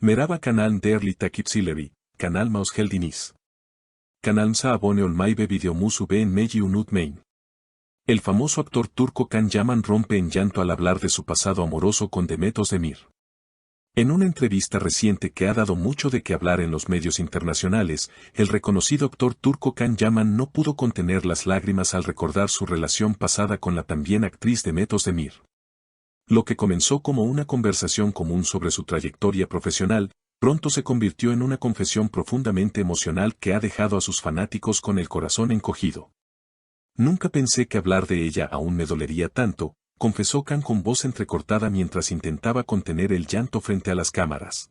Merhaba kanal değerli takipçileri, kanalıma hoş geldiniz. Kanalımıza abone olmayı ve videomuzu beğenmeyi unutmayın. El famoso actor turco Can Yaman rompe en llanto al hablar de su pasado amoroso con Demet Özdemir. En una entrevista reciente que ha dado mucho de qué hablar en los medios internacionales, el reconocido actor turco Can Yaman no pudo contener las lágrimas al recordar su relación pasada con la también actriz Demet Özdemir. Lo que comenzó como una conversación común sobre su trayectoria profesional, pronto se convirtió en una confesión profundamente emocional que ha dejado a sus fanáticos con el corazón encogido. Nunca pensé que hablar de ella aún me dolería tanto, confesó Can con voz entrecortada mientras intentaba contener el llanto frente a las cámaras.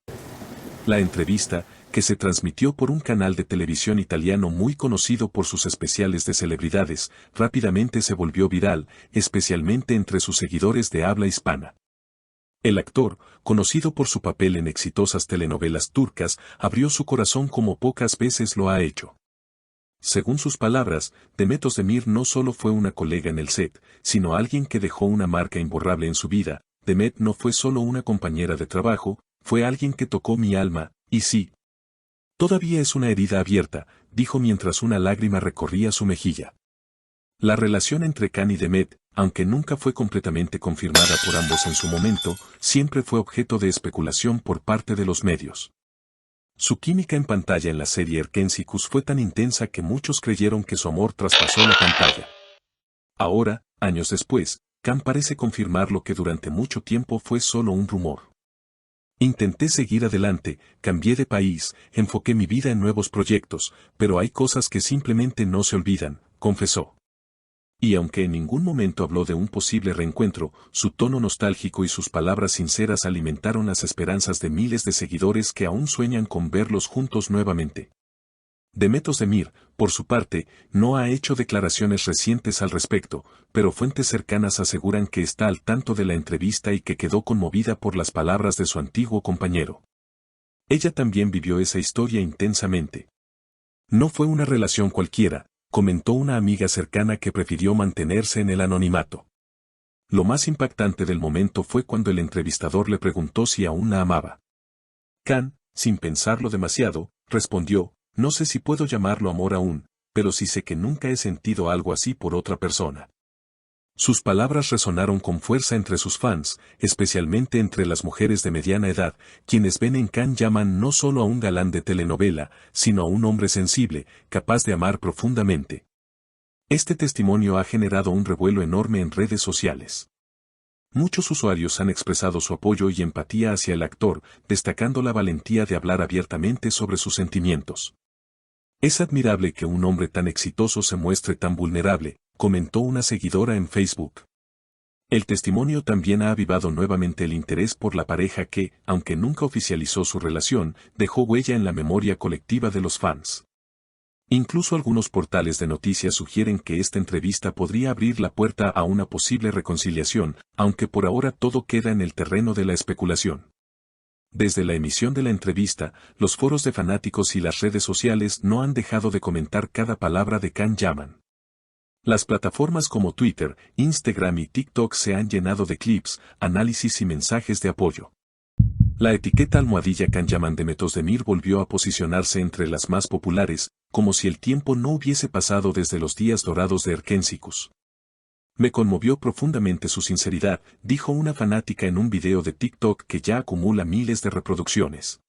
La entrevista, que se transmitió por un canal de televisión italiano muy conocido por sus especiales de celebridades, rápidamente se volvió viral, especialmente entre sus seguidores de habla hispana. El actor, conocido por su papel en exitosas telenovelas turcas, abrió su corazón como pocas veces lo ha hecho. Según sus palabras, Demet Özdemir no solo fue una colega en el set, sino alguien que dejó una marca imborrable en su vida. Demet no fue solo una compañera de trabajo, fue alguien que tocó mi alma, y sí. Todavía es una herida abierta, dijo mientras una lágrima recorría su mejilla. La relación entre Can y Demet, aunque nunca fue completamente confirmada por ambos en su momento, siempre fue objeto de especulación por parte de los medios. Su química en pantalla en la serie Erkensicus fue tan intensa que muchos creyeron que su amor traspasó la pantalla. Ahora, años después, Can parece confirmar lo que durante mucho tiempo fue solo un rumor. Intenté seguir adelante, cambié de país, enfoqué mi vida en nuevos proyectos, pero hay cosas que simplemente no se olvidan, confesó. Y aunque en ningún momento habló de un posible reencuentro, su tono nostálgico y sus palabras sinceras alimentaron las esperanzas de miles de seguidores que aún sueñan con verlos juntos nuevamente. Demet Özdemir, por su parte, no ha hecho declaraciones recientes al respecto, pero fuentes cercanas aseguran que está al tanto de la entrevista y que quedó conmovida por las palabras de su antiguo compañero. Ella también vivió esa historia intensamente. No fue una relación cualquiera, comentó una amiga cercana que prefirió mantenerse en el anonimato. Lo más impactante del momento fue cuando el entrevistador le preguntó si aún la amaba. Can, sin pensarlo demasiado, respondió: no sé si puedo llamarlo amor aún, pero sí sé que nunca he sentido algo así por otra persona. Sus palabras resonaron con fuerza entre sus fans, especialmente entre las mujeres de mediana edad, quienes ven en Can Yaman no solo a un galán de telenovela, sino a un hombre sensible, capaz de amar profundamente. Este testimonio ha generado un revuelo enorme en redes sociales. Muchos usuarios han expresado su apoyo y empatía hacia el actor, destacando la valentía de hablar abiertamente sobre sus sentimientos. Es admirable que un hombre tan exitoso se muestre tan vulnerable, comentó una seguidora en Facebook. El testimonio también ha avivado nuevamente el interés por la pareja que, aunque nunca oficializó su relación, dejó huella en la memoria colectiva de los fans. Incluso algunos portales de noticias sugieren que esta entrevista podría abrir la puerta a una posible reconciliación, aunque por ahora todo queda en el terreno de la especulación. Desde la emisión de la entrevista, los foros de fanáticos y las redes sociales no han dejado de comentar cada palabra de Can Yaman. Las plataformas como Twitter, Instagram y TikTok se han llenado de clips, análisis y mensajes de apoyo. La etiqueta almohadilla Can Yaman Demet Özdemir volvió a posicionarse entre las más populares, como si el tiempo no hubiese pasado desde los días dorados de Erkensicus. Me conmovió profundamente su sinceridad, dijo una fanática en un video de TikTok que ya acumula miles de reproducciones.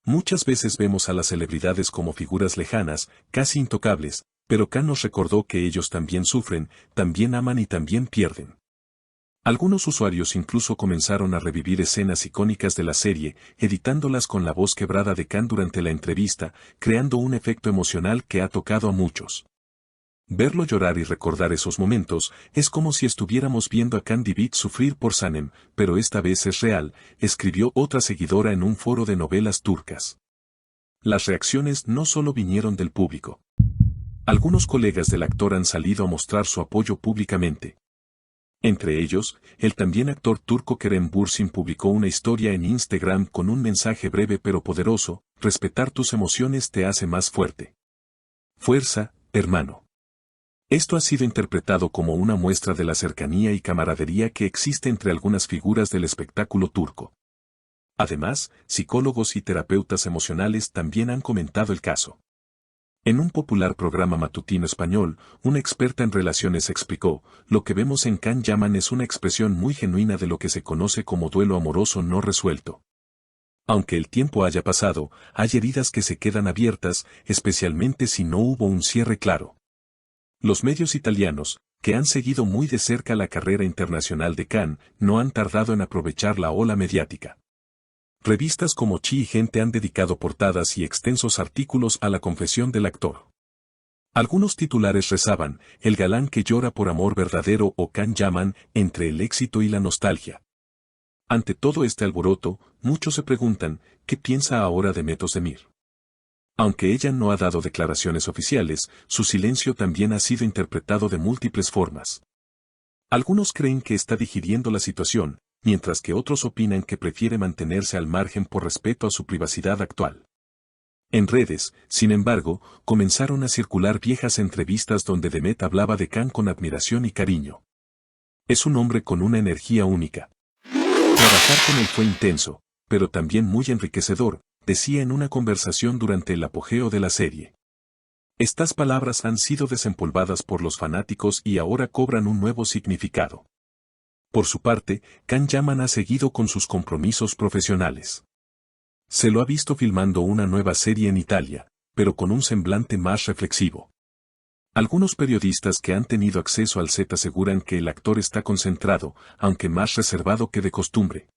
Muchas veces vemos a las celebridades como figuras lejanas, casi intocables, pero Can nos recordó que ellos también sufren, también aman y también pierden. Algunos usuarios incluso comenzaron a revivir escenas icónicas de la serie, editándolas con la voz quebrada de Can durante la entrevista, creando un efecto emocional que ha tocado a muchos. Verlo llorar y recordar esos momentos, es como si estuviéramos viendo a Can Divit sufrir por Sanem, pero esta vez es real, escribió otra seguidora en un foro de novelas turcas. Las reacciones no solo vinieron del público. Algunos colegas del actor han salido a mostrar su apoyo públicamente. Entre ellos, el también actor turco Kerem Bürsin publicó una historia en Instagram con un mensaje breve pero poderoso: respetar tus emociones te hace más fuerte. Fuerza, hermano. Esto ha sido interpretado como una muestra de la cercanía y camaradería que existe entre algunas figuras del espectáculo turco. Además, psicólogos y terapeutas emocionales también han comentado el caso. En un popular programa matutino español, una experta en relaciones explicó, lo que vemos en Can Yaman es una expresión muy genuina de lo que se conoce como duelo amoroso no resuelto. Aunque el tiempo haya pasado, hay heridas que se quedan abiertas, especialmente si no hubo un cierre claro. Los medios italianos, que han seguido muy de cerca la carrera internacional de Can, no han tardado en aprovechar la ola mediática. Revistas como Chi y Gente han dedicado portadas y extensos artículos a la confesión del actor. Algunos titulares rezaban, el galán que llora por amor verdadero o Can Yaman, entre el éxito y la nostalgia. Ante todo este alboroto, muchos se preguntan, ¿qué piensa ahora Demet Özdemir? Aunque ella no ha dado declaraciones oficiales, su silencio también ha sido interpretado de múltiples formas. Algunos creen que está digiriendo la situación, mientras que otros opinan que prefiere mantenerse al margen por respeto a su privacidad actual. En redes, sin embargo, comenzaron a circular viejas entrevistas donde Demet hablaba de Can con admiración y cariño. Es un hombre con una energía única. Trabajar con él fue intenso, pero también muy enriquecedor, decía en una conversación durante el apogeo de la serie. Estas palabras han sido desempolvadas por los fanáticos y ahora cobran un nuevo significado. Por su parte, Can Yaman ha seguido con sus compromisos profesionales. Se lo ha visto filmando una nueva serie en Italia, pero con un semblante más reflexivo. Algunos periodistas que han tenido acceso al set aseguran que el actor está concentrado, aunque más reservado que de costumbre.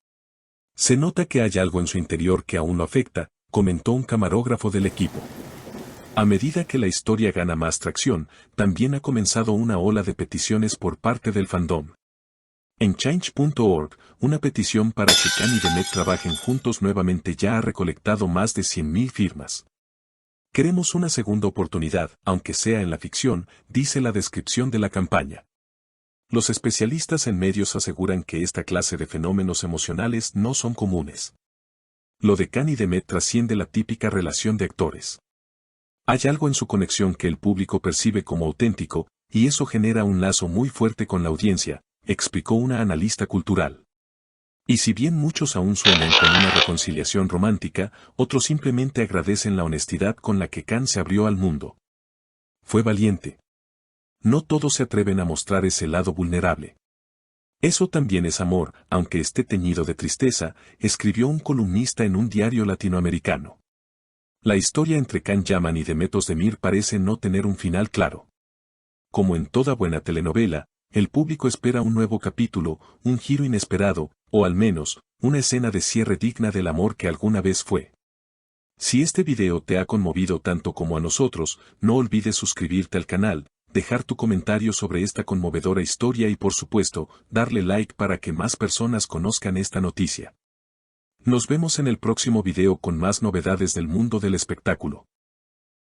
Se nota que hay algo en su interior que aún lo afecta, comentó un camarógrafo del equipo. A medida que la historia gana más tracción, también ha comenzado una ola de peticiones por parte del fandom. En Change.org, una petición para que Can y Demet trabajen juntos nuevamente ya ha recolectado más de 100.000 firmas. Queremos una segunda oportunidad, aunque sea en la ficción, dice la descripción de la campaña. Los especialistas en medios aseguran que esta clase de fenómenos emocionales no son comunes. Lo de Can y Demet trasciende la típica relación de actores. Hay algo en su conexión que el público percibe como auténtico, y eso genera un lazo muy fuerte con la audiencia, explicó una analista cultural. Y si bien muchos aún sueñan con una reconciliación romántica, otros simplemente agradecen la honestidad con la que Can se abrió al mundo. Fue valiente. No todos se atreven a mostrar ese lado vulnerable. Eso también es amor, aunque esté teñido de tristeza, escribió un columnista en un diario latinoamericano. La historia entre Can Yaman y Demet Özdemir parece no tener un final claro. Como en toda buena telenovela, el público espera un nuevo capítulo, un giro inesperado, o al menos, una escena de cierre digna del amor que alguna vez fue. Si este video te ha conmovido tanto como a nosotros, no olvides suscribirte al canal, dejar tu comentario sobre esta conmovedora historia y por supuesto, darle like para que más personas conozcan esta noticia. Nos vemos en el próximo video con más novedades del mundo del espectáculo.